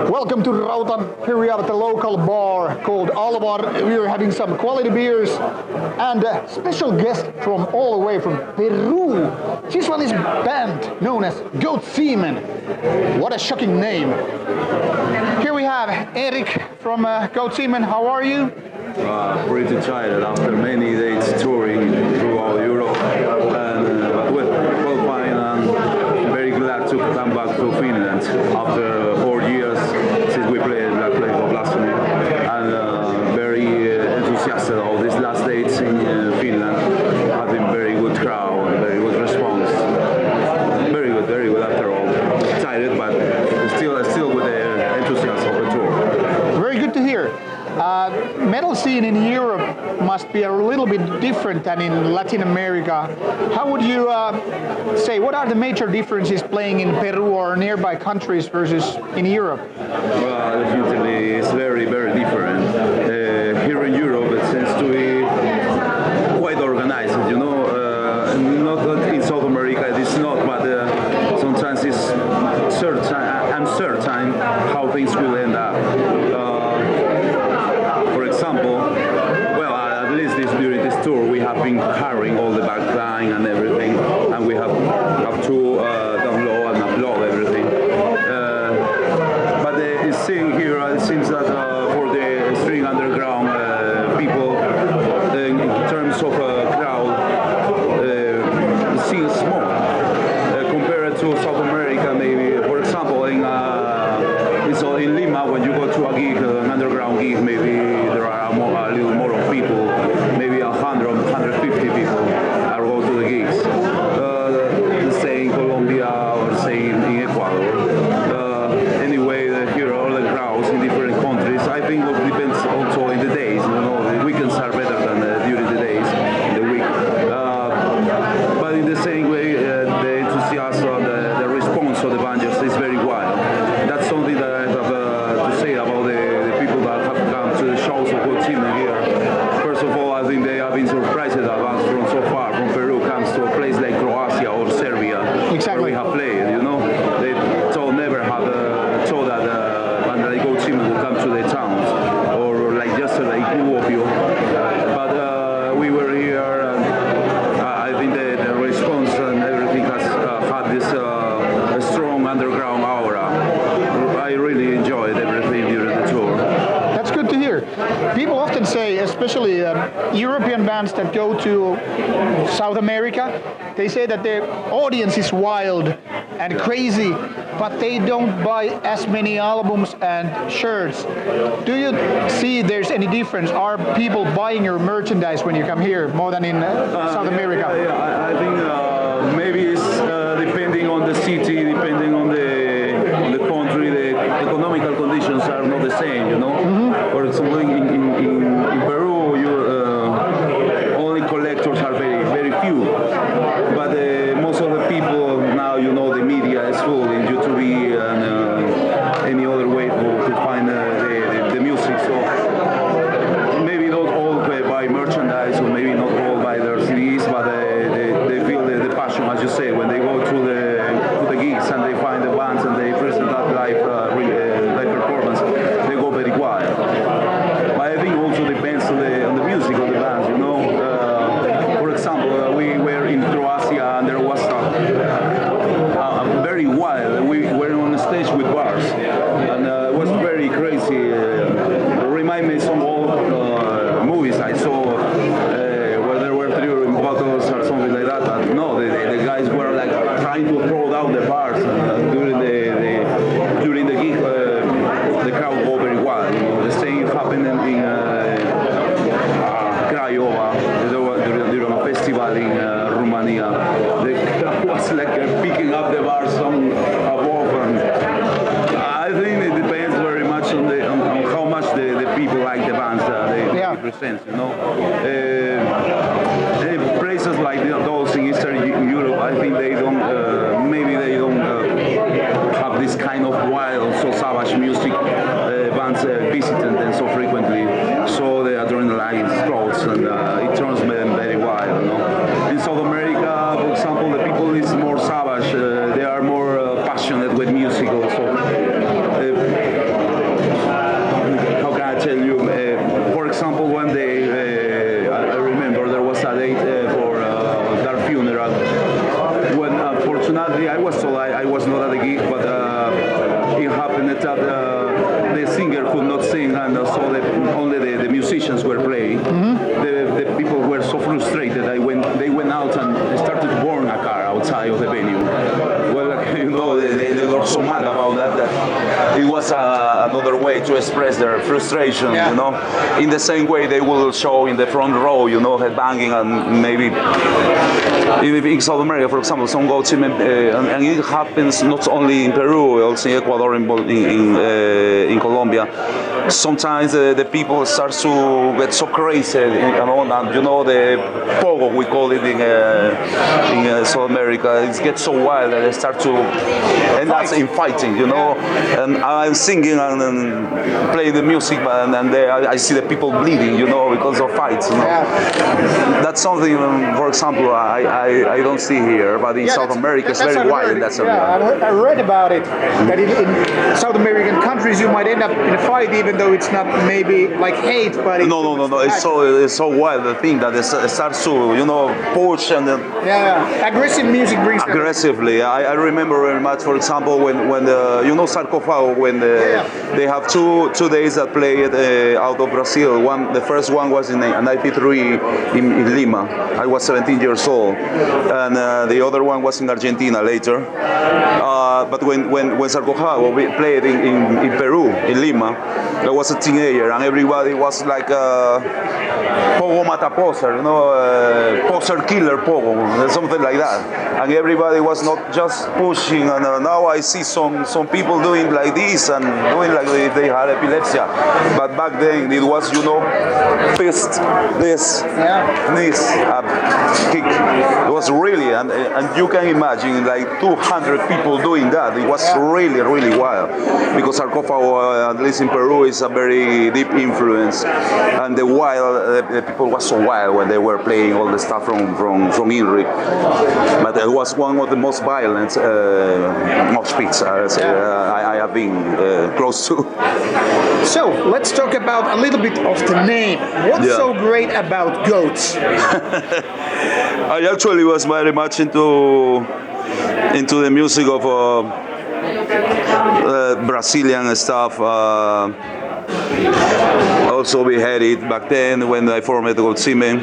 Welcome to Rauta. Here we are at the local bar called Alvar. We are having some quality beers and a special guest from all the way from Peru. This one is a band known as Goat Semen. What a shocking name. Here we have Erick from Goat Semen. How are you? Pretty tired after many days touring throughout Europe, and well, fine, and very glad to come back to Finland after 4 years since we played that place of Blasphemy, and very enthusiastic of these last dates in Finland. Having very good crowd, very good response, very good after all. Tired, but still with the enthusiasm of the tour. Very good to hear. Metal scene in Europe must be a little bit different than in Latin America. How would you say, what are the major differences playing in Peru or nearby countries versus in Europe? Well, definitely it's very different. Here in Europe it seems to be quite organized, you know. Not in South America, it is not, but sometimes it's uncertain how things will end up. For example, well, at least during this tour, we have been carrying all the backline and everything, and we have to download and upload everything. But the scene here, it seems that for the string underground people, in terms of crowd, the scene is small compared to South America. Maybe, for example, in Lima, when you go to a gig, an underground gig, maybe there are a little more of people, maybe 100, 150 people that go to the gigs. Say in Colombia or say in Ecuador. Anyway, here are all the crowds in different countries. I think it depends also in the days. You know, the weekends are better than during the days in the week. But in the same way, the enthusiasm, the response of the band just is very wild. That's something that I have to say about the people that have come to the shows of Goat Semen here. First of all, I think they have been surprised that bands from so far from Peru comes to a place like Croatia or Serbia, exactly, where we have played. You know, they never have thought that band like Goat Semen will come to their towns, or like yesterday, Kuopio. But we were here, and I think the response and everything has had this a strong underground aura. I really enjoyed everything during the tour. That's good to hear. People often say, especially European bands that go to South America, they say that their audience is wild and crazy, but they don't buy as many albums and shirts. Do you see there's any difference? Are people buying your merchandise when you come here more than in South America? Yeah, I think maybe it's depending on the city, depending on the country, the economical conditions are not the same, you know. Mm-hmm. For example, in Peru, only collectors are very few. But most of the people now, you know, the media is full in YouTube and any other way to find the music. So maybe not all buy merchandise, or maybe not all buy their CDs, but they feel the passion, as you say, when they go to the gigs and they find the bands and they present that live performance, they go very wild. But I think also depends on the music of the bands, you know. For example, we were in Croatia and there was a very wild. We were on the stage with bars, and it was very crazy. Remind me some old movies I saw where there were 3 bottles or something like that. But no, the guys were like trying to throw down the bars during the gig. The crowd go very wild. You know, the same happened in Craiova during a festival in Romania. The crowd was like picking up the bars from above, and I think it depends very much on how much the people like the bands they represent. You know, places like those in Eastern Europe, I think they don't. Maybe they don't have this kind of wild, so savage music. Bands visiting them so frequently, so the adrenaline explodes and it turns them very wild. You know? In South America, for example, the people is more savage. They are more passionate with music also. happened that the singer could not sing, and so only the musicians were playing. The people were so frustrated. They went out and started to burn a car outside of the venue. Well, you know, they were so mad about that it was another way to express their frustration. You know, in the same way they will show in the front row, you know, headbanging, and maybe in South America, for example, some goat semen, and it happens not only in Peru, also in Ecuador, in Colombia. Sometimes the people start to get so crazy, and you know, the pogo, we call it in South America, it gets so wild that they start to end up in fighting, you know. And I'm singing and playing the music, and I see the people bleeding, you know, because of fights. You know? That's something, for example, I don't see here, but in South America it's very wild in that area. I read about it, that in South American countries you might end up in a fight, even though it's not maybe like hate, but it's no. It's so wild, the thing that it starts to, you know, push and aggressive music brings aggressively. I remember very much, for example, when the, you know, Sarcófago, when they have two days that played out of Brazil. The first one was in '93 in Lima. I was 17 years old, and the other one was in Argentina later. But when Sarcófago played in Peru, in Lima, I was a teenager, and everybody was like Pogo Mata Poser, you know, Poser Killer Pogo, something like that. And everybody was not just pushing, and now I see some people doing like this and doing like if they had epilepsy. But back then it was, you know, fist, this, kick. It was really, and you can imagine like 200 people doing that. It was really, really wild, because Sarcófago, at least in Peru, is a very deep influence, and the people was so wild when they were playing all the stuff from INRI. But it was one of the most violent mosh pits I have been close to. So let's talk about a little bit of the name. What's so great about goats? I actually was very much into the music of Brazilian stuff. Also beheaded back then when I formed Goat Semen.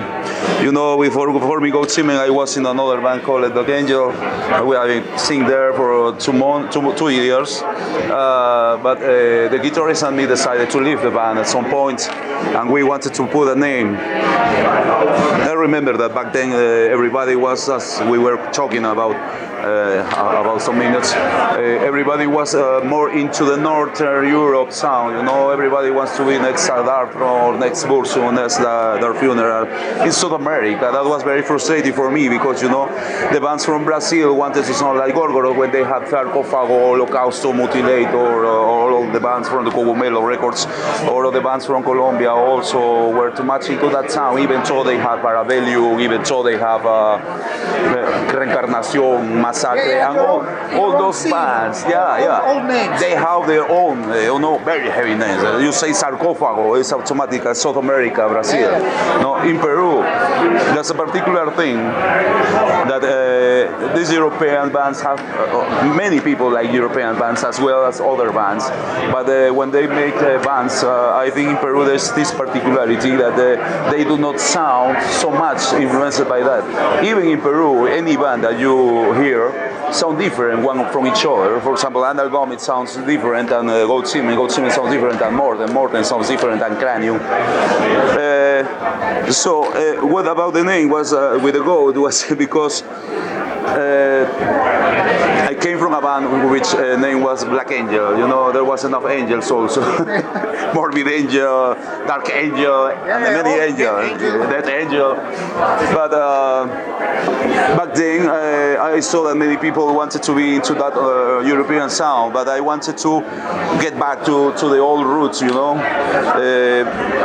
You know, before forming Goat Semen, I was in another band called Black Angel. I sing there for 2 years. But the guitarist and me decided to leave the band at some point, and we wanted to put a name. I remember that back then everybody was, as we were talking about some minutes, everybody was more into the Northern Europe sound. You know, everybody wants to be next Dartro or next Bursum, next their funeral. In South America, that was very frustrating for me, because, you know, the bands from Brazil wanted to sound like Gorgoroth when they had Sarcófago, Holocausto, Mutilate, or all of the bands from the Cogumelo records, or the bands from Colombia also were too much into that sound, even though they have Parabellum, even though they have Reencarnación, Massacre, and all those bands. Old names. They have their own, very heavy names. You say Sarcófago, it's automatic, South America, Brazil. No, in Peru, there's a particular thing that these European bands have. Many people like European bands as well as other bands, but when they make bands, I think in Peru there's this particularity that they do not sound so much influenced by that. Even in Peru, any band that you hear sound different one from each other. For example, Analgom, sounds different than Goat Semen. Goat Semen sounds different than Morten sounds different than Cranium. So what about the name was with the goat was because I came from a band which name was Black Angel. You know, there was enough angels also. Morbid Angel, Dark Angel, and many angels, Death Angel. But back then I saw that many people wanted to be into that European sound, but I wanted to get back to the old roots, you know.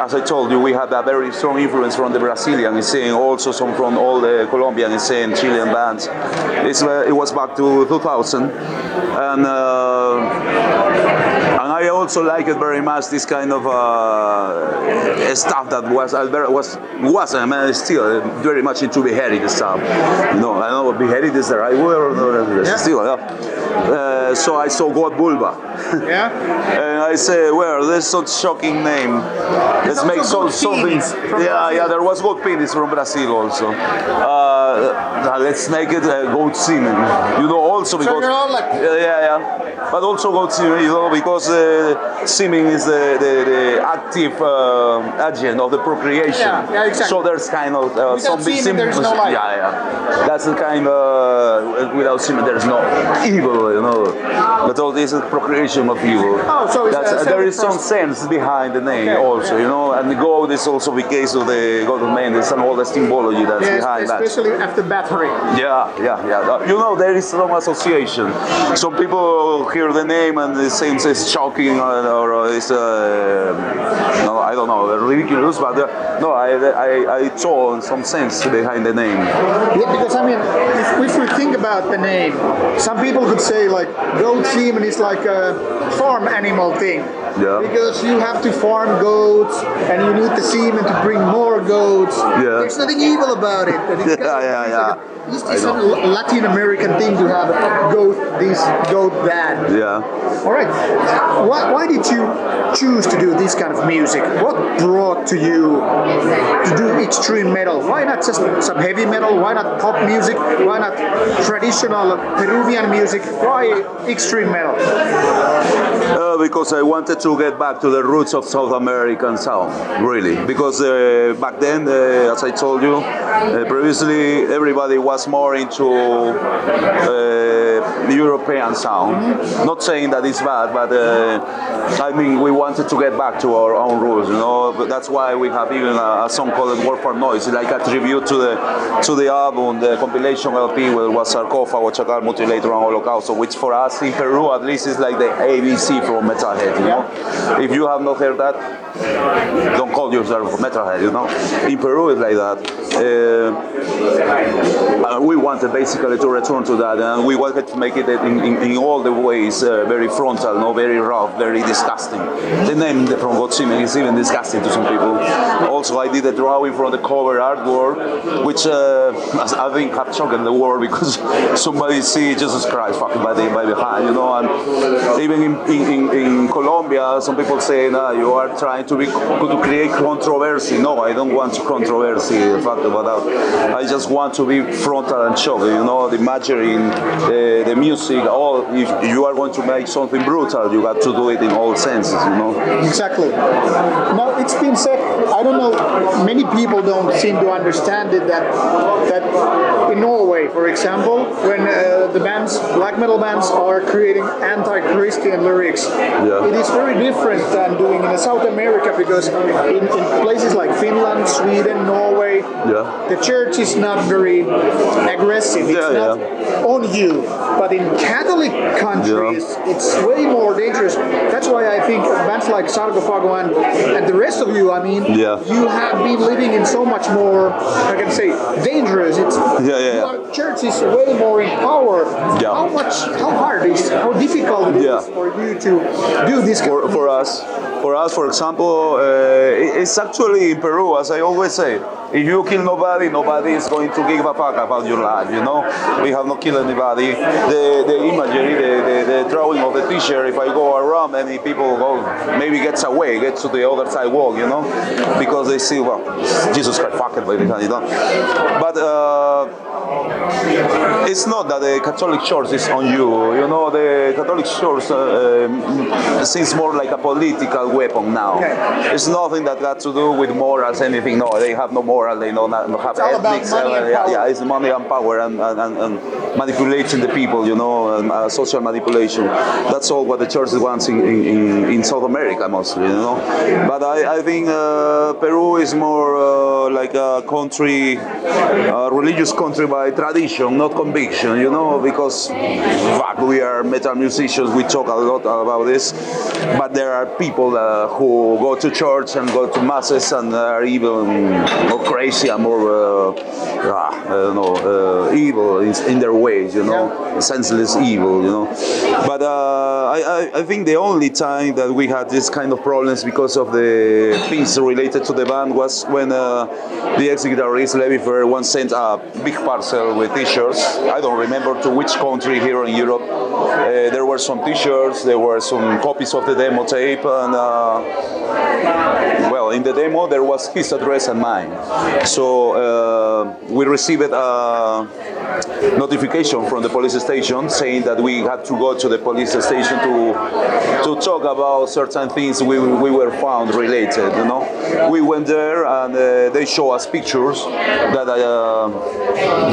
As I told you, we had a very strong influence from the Brazilian scene, also some from all the Colombian scene, Chilean bands. It was back to 2000, and I also liked it very much, this kind of stuff that was still very much into beheaded stuff. You know, I don't know, beheaded is the right word, or still. So I saw God Bulba. Yeah. And I say, well, this is such a shocking name. Let's make something. Yeah, there was goat penis from Brazil also. Let's make it goat semen. You know, also because. So you're all like. Yeah. But also goat semen, you know, because semen is the active agent of the procreation. Yeah, exactly. So there's kind of some big semen, there's no life. Yeah. That's the kind of without semen there's no evil, you know. But all this is procreation of evil. Oh, so it's there is some sense behind the name also, you know. And the goat is also the case of the god of man. There's all the symbology that's behind that. Especially after battery. Yeah. You know, there is some association. Some people hear the name and it seems it's shocking or it's no, I don't know, ridiculous. But no, I saw some sense behind the name. Yeah, because I mean, if we think about the name, some people could say like goat semen is like a farm animal thing. Yeah. Because you have to farm goats and you need the semen to bring more goats. Yeah. There's nothing evil about it. But it's it's a Latin American thing to have goat this, goat that. Yeah. All right. Why did you choose to do this kind of music? What brought to you to do extreme metal? Why not just some heavy metal? Why not pop music? Why not traditional Peruvian music? Why extreme metal? Because I wanted to get back to the roots of South American sound, really. Because back then, as I told you previously, everybody was more into European sound. Not saying that it's bad, but I mean, we wanted to get back to our own roots, you know. But that's why we have even a song called War for Noise, like a tribute to the album, the compilation LP, where it was Sarcófago, Chacal, Mutilator, and Holocausto, which for us in Peru at least is like the ABC from Metalhead, you know. If you have not heard that, don't call yourself a Metalhead, you know. In Peru it's like that. We wanted basically to return to that, and we wanted to make it in all the ways very frontal, no, very rough, very disgusting. The name from Goat Semen is even disgusting to some people. Also, I did a drawing from the cover artwork, which I think have shocked the world because somebody see Jesus Christ fucking by behind, you know. And even in Colombia, some people say, you are trying to create controversy. No, I don't want controversy. The fact about that, I just want to be frontal and shock. You know, the imagery, the music. All if you are going to make something brutal, you got to do it in all senses. You know. Exactly. Now it's been said. I don't know. Many people don't seem to understand it that in Norway, for example, when the bands, black metal bands, are creating anti-Christian lyrics, it is very different than doing in South America because in places like Finland, Sweden, Norway, the church is not very aggressive. It's not on you. But in Catholic countries, it's way more dangerous. That's why I think bands like Sarcófago and the rest of you, I mean, you have been living in so much more, I can say, dangerous. It's your church is way more in power. How hard how difficult it is for you to do this kind of for us. For us, for example, it's actually in Peru, as I always say, if you kill nobody, nobody is going to give a fuck about your life, you know? We have not killed anybody. The imagery, the drawing of the t-shirt, if I go around, many people maybe gets to the other side wall, you know? Because they see, well, Jesus Christ, fuck it, baby, you know? But it's not that the Catholic Church is on you, you know? The Catholic Church seems more like a political weapon now. It's nothing that got to do with morals, anything. No, they have no moral. They don't have ethics. It's money and power and manipulating the people, you know, and social manipulation. That's all what the church wants in South America mostly, you know. But I think Peru is more like a country, a religious country by tradition, not conviction, you know, because fuck, we are metal musicians. We talk a lot about this. but there are people who go to church and go to masses and are even more crazy and more, I don't know, evil in their ways, you know, senseless evil, you know. But I think the only time that we had this kind of problems because of the things related to the band was when the ex-guitarist Levifer once sent a big parcel with t-shirts. I don't remember to which country here in Europe. There were some t-shirts, there were some copies of the demo tape, and well, in the demo there was his address and mine. So we received a notification from the police station saying that we had to go to the police station to talk about certain things we were found related, you know. We went there and they show us pictures that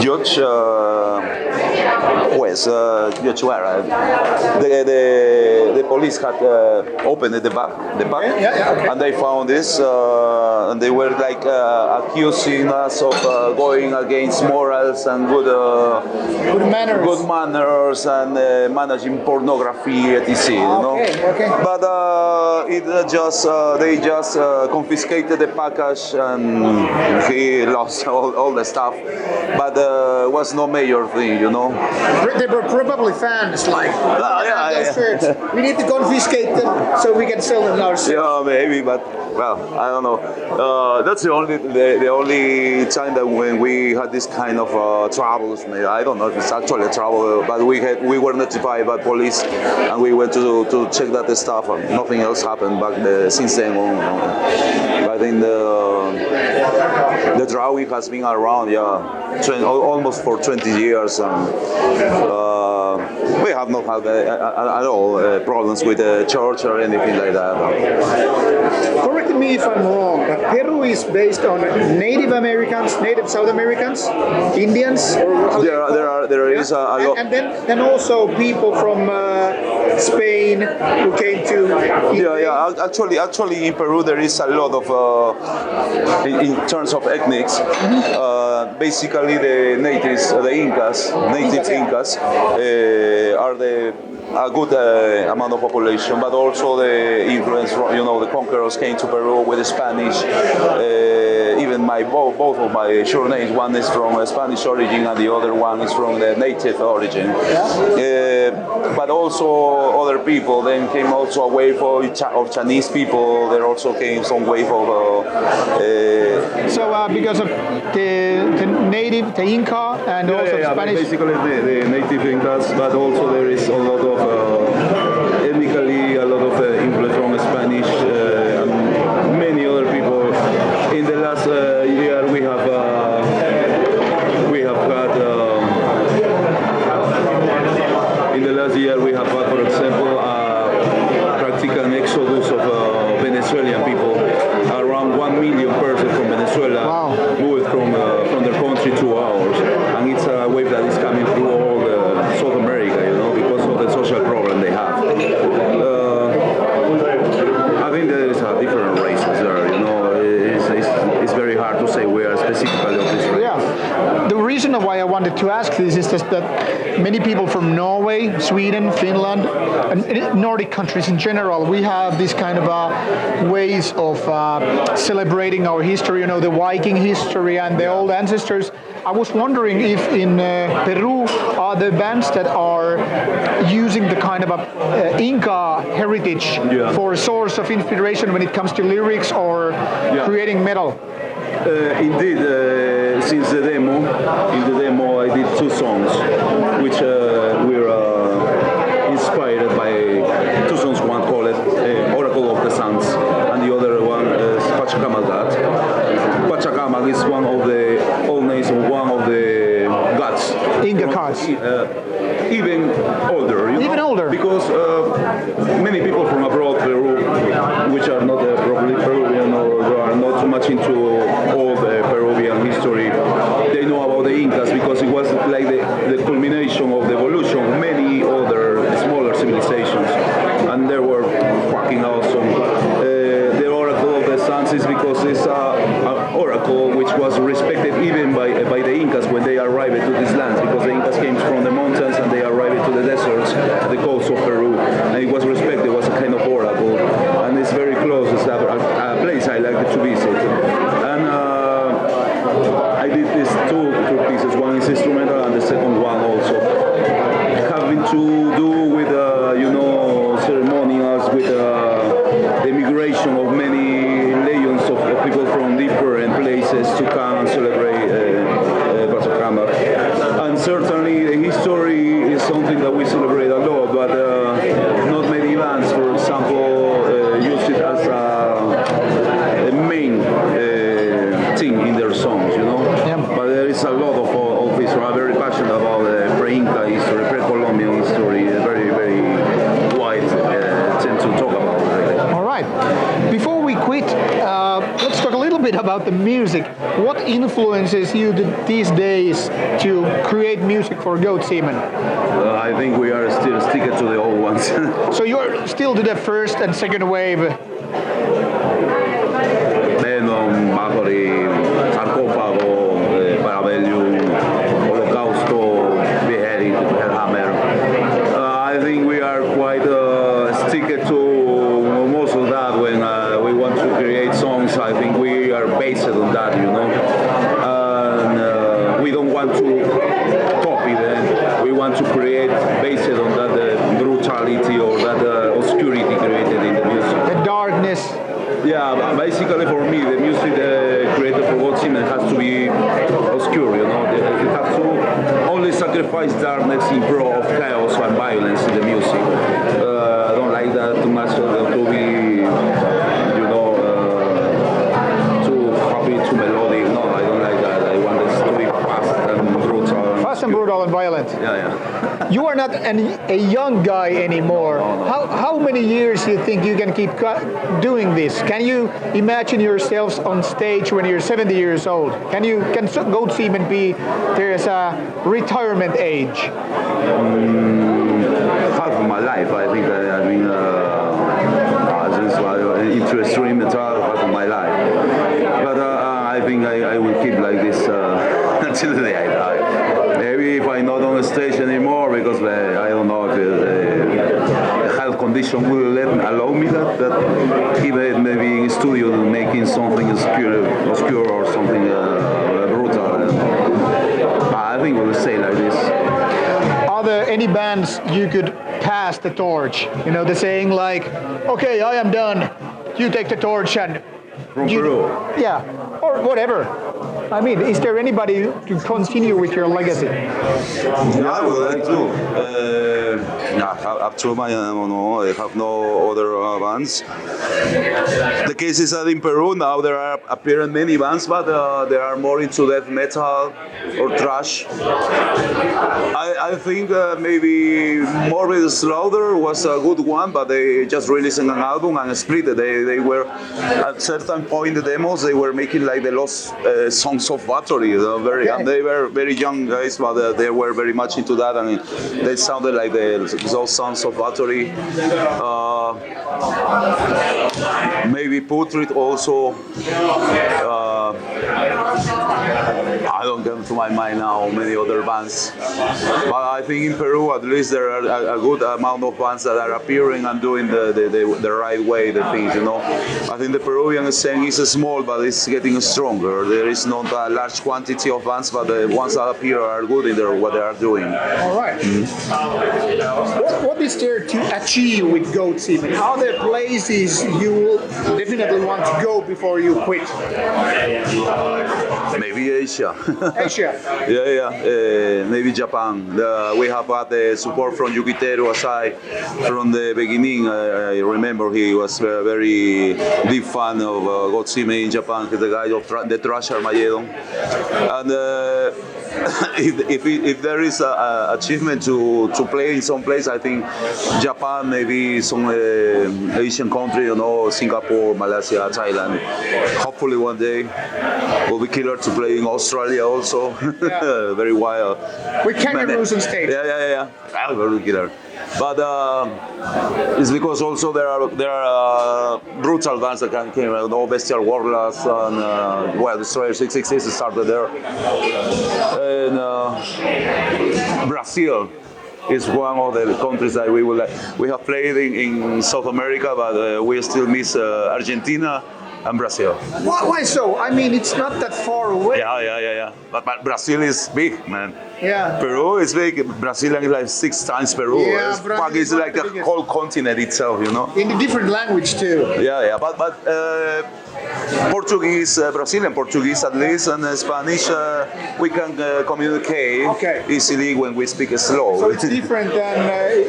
Judge the police had opened the bag, okay. And they found this, and they were like accusing us of going against morals and good manners and managing pornography, etc. You know? Okay. But they just confiscated the package and he lost all the stuff. But was no major thing, you know. They were probably fans, like those shirts. We need to confiscate them so we can sell them ourselves. Yeah, maybe, but well, I don't know. That's the only time that when we had this kind of troubles. I don't know if it's actually a trouble, but we were notified by police, and we went to check that stuff, and nothing else happened back since then on. I think the drawing has been around, almost for 20 years, and we have not had at all problems with the church or anything like that. Correct me if I'm wrong, but Peru is based on Native Americans, Native South Americans, Indians, or there is a lot. And then also people from Spain who came to. Actually, in Peru there is a lot of in terms of ethnics. Basically, the natives, the Incas, Incas, are a good amount of population, but also the influence, you know, the conquerors came to Peru with the Spanish. Even both of my surnames, one is from Spanish origin and the other one is from the native origin. But also other people. Then came also a wave of Chinese people. There also came some wave of. So because of the native, the Inca, and also Spanish. Basically the native Incas, but also there is a lot of ethnically a lot of influence from Spanish and many other people. In the last year we have had in the last year we have had, for example, practical exodus of Venezuelan people. Around 1 million persons from Venezuela moved from their country to ours, and it's a wave that is coming through all South America, you know, because of the social problem they have. I think there is a different races there, you know. It's very hard to say we are specifically of this race. Yeah. The reason why I wanted to ask this is just that many people from Norway, Sweden, Finland, and Nordic countries in general, we have this kind of ways of celebrating our history, you know, the Viking history and the old ancestors. I was wondering if in Peru are there bands that are using the kind of Inca heritage for a source of inspiration when it comes to lyrics or creating metal? Indeed, since in the demo I did 2 songs, which were inspired by 2 songs. One called Oracle of the Suns, and the other one is Pachacamac God. Pachacamac is one of the old names of one of the gods. Inca gods. Even older. Even older. Because many people from abroad, Peru, which are not probably Peruvian or are not too much into all the Peruvian history, they know about the Incas because it was like the culmination of the evolution of many other smaller civilizations, and they were fucking awesome. The Oracle of the Suns is because it's an oracle which was respected even by the Incas when they arrived to these lands, because the Incas came from the mountains and they arrived to the deserts, the coast of Peru, and it was respected. It was a kind of oracle. places to come and celebrate Pasacamba. And certainly the history is something that we celebrate a lot, but not many bands, for example, use it as a main thing in their songs, you know. Yeah. But there is a lot of history. I'm very passionate about pre-Inca history, pre-Colombian history, very, very wide tend to talk about it. All right. Before we quit, let's talk a little bit about the music. What influences you these days to create music for Goat Semen? I think we are still sticking to the old ones. So you're still to the first and second wave. Venom, Magori, Sarcófago, Parabellum, Holocausto, Beheaded, Hellhammer. I think we are quite sticking to most of that when we want to create songs. I think we are based on that, you know. And we don't want to copy them. We want to create based on that brutality or that obscurity created in the music. The darkness. Yeah, basically for me, the music created for Goat Semen has to be obscure, you know. It has to only sacrifice darkness in pro of chaos and violence in the music. I don't like that too much to be, you know, too happy, too melodic. No, I don't like that. I want it to be fast and brutal. Fast and brutal and violent. Yeah. You are not a young guy anymore. No. How many years do you think you can keep doing this? Can you imagine yourselves on stage when you're 70 years old? Can Goat Semen be there's a retirement age? Half of my life, I think. I mean, interest in metal half of my life. But I think I will keep like this until the day I die. Maybe if I'm not on the stage anymore, because I don't know if the health condition will allow me that even maybe in studio making something obscure or something brutal. I think we'll stay like this. Are there any bands you could pass the torch? You know, the saying like, okay, I am done, you take the torch and... From Peru? Yeah, or whatever. I mean, is there anybody to continue with your legacy? Yeah, I would like to. Up to my, I have no other bands. The case is that in Peru now there are appearing many bands, but they are more into death metal or thrash. I think maybe Morbid Slaughter was a good one, but they just released an album and split it. They were at certain point the demos they were making like the lost songs of battery, and they were very young guys, but they were very much into that, and they sounded like those songs of battery. Maybe Putrid also. I don't come to my mind now many other bands, but I think in Peru at least there are a good amount of bands that are appearing and doing the right way, the things, you know. I think the Peruvian scene is small, but it's getting stronger. There is not a large quantity of bands, but the ones that appear are good in what they are doing. All right. What is there to achieve with Goat Semen? Are there places you will definitely want to go before you quit? Maybe Asia. Asia? Yeah. Maybe Japan. We have had the support from Yukiteru Asai from the beginning. I remember he was a very big fan of Goat Semen in Japan. He's the guy of the Thrash Armageddon. And if there is an achievement to play in some place, I think Japan, maybe some Asian country, you know, Singapore, Malaysia, Thailand. Hopefully one day will be killer to play in Australia also. Yeah. Very wild. With kangaroos on stage. Yeah. Very killer. But it's because also there are brutal bands that came out. No Bestial Warlords and Destroyer 666 started there. And Brazil is one of the countries that we have played in South America, but we still miss Argentina and Brazil. Why so? I mean, it's not that far away. Yeah. But Brazil is big, man. Yeah. Peru is big. Brazil is like 6 times Peru. Yeah, Brazil It's is like the the biggest. whole continent itself, you know. In a different language too. Yeah. But Portuguese, Brazilian Portuguese at least, and Spanish, we can communicate Okay. easily when we speak slow. So it's different than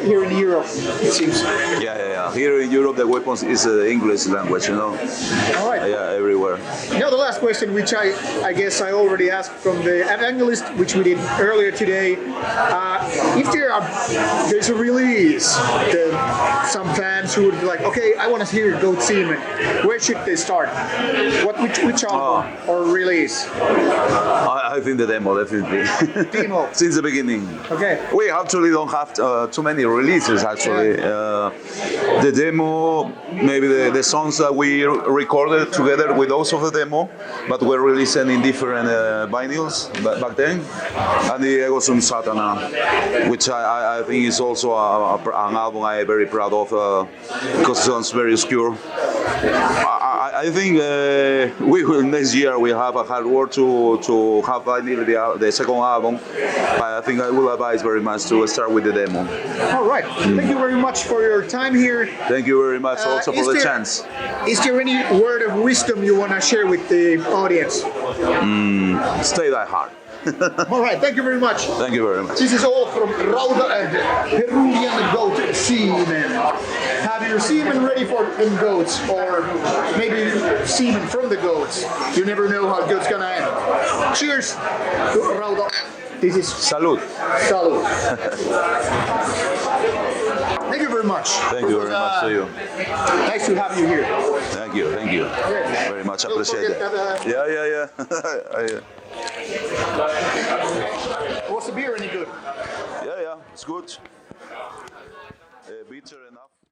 here in Europe, it seems. Yeah. Here in Europe, the weapons is English language, you know. All right. Yeah, everywhere. Now the last question, which I guess I already asked from the evangelist, which we did earlier today. If there's a release, some fans who would be like, okay, I want to hear Goat Semen, where should they start? Which album or release? I think the demo, definitely. Demo. Since the beginning. Okay. We actually don't have too many releases, actually. The demo, maybe the songs that we recorded together with those of the demo, but we're releasing in different vinyls back then. And the Ego Sum Satana, which I think is also an album I'm very proud of because it sounds very obscure. I think we will next year we have a hard work to have the second album. I think I will advise very much to start with the demo. All right. Thank you very much for your time here. Thank you very much also for the chance. Is there any word of wisdom you want to share with the audience? Stay that hard. All right. Thank you very much. Thank you very much. This is all from Rauta and Peruvian Goat Semen. Have your semen ready for them goats, or maybe semen from the goats. You never know how it's gonna end. Cheers to Rauta. This is Salud. Salud. Thank you very much. Thank you very much to you. Nice to have you here. Thank you. Very much appreciate it. Yeah. Was the beer any good? Yeah, it's good.